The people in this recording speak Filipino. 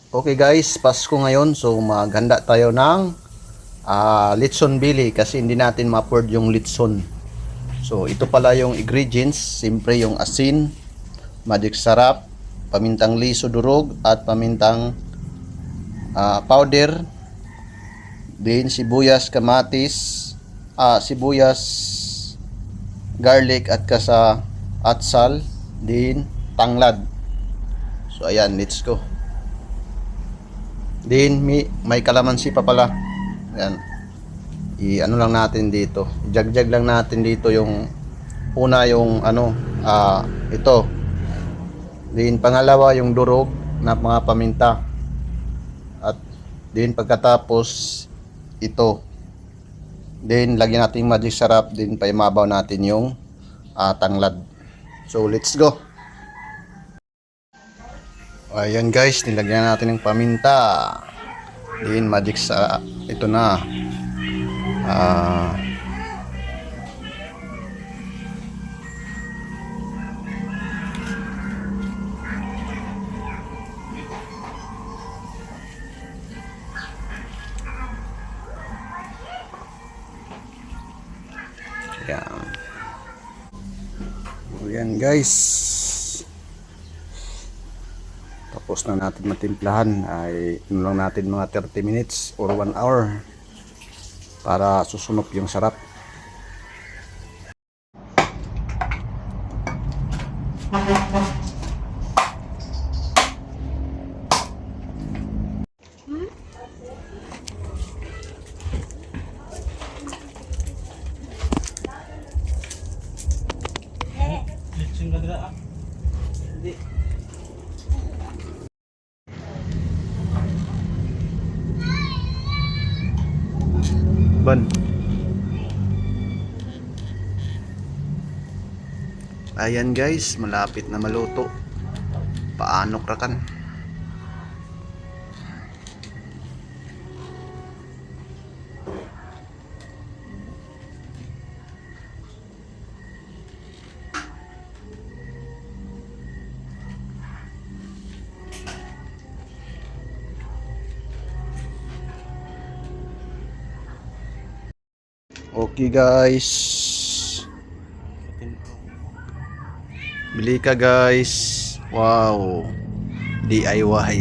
Okay guys, Pasko ngayon. So maghanda tayo ng litson bili kasi hindi natin ma-afford yung litson. So ito pala yung ingredients. Siyempre yung asin, magic sarap, pamintang liso durog at pamintang powder. Din sibuyas, kamatis, sibuyas, garlic at atsal, din tanglad. So ayan, let's go. Din may kalamansi pa pala. Ayan. I-ano lang natin dito. I-jagjag lang natin dito yung una yung ito. Din pangalawa yung durog na mga paminta. At din pagkatapos ito. Din lagyan natin yung magic sarap, din paimabaw natin yung tanglad. So let's go. Ayan guys, nilagyan natin ng paminta. Din magic sa ito na. Ah, Ayan. Ayan guys. Tapos na natin matimplahan. Ay ano lang natin mga 30 minutes or 1 hour para susunok yung sarap. Lechon ka dira. Hindi. Ban. Ayan guys, malapit na maluto. Paano krakan? Okay guys. Bili ka guys. Wow. DIY.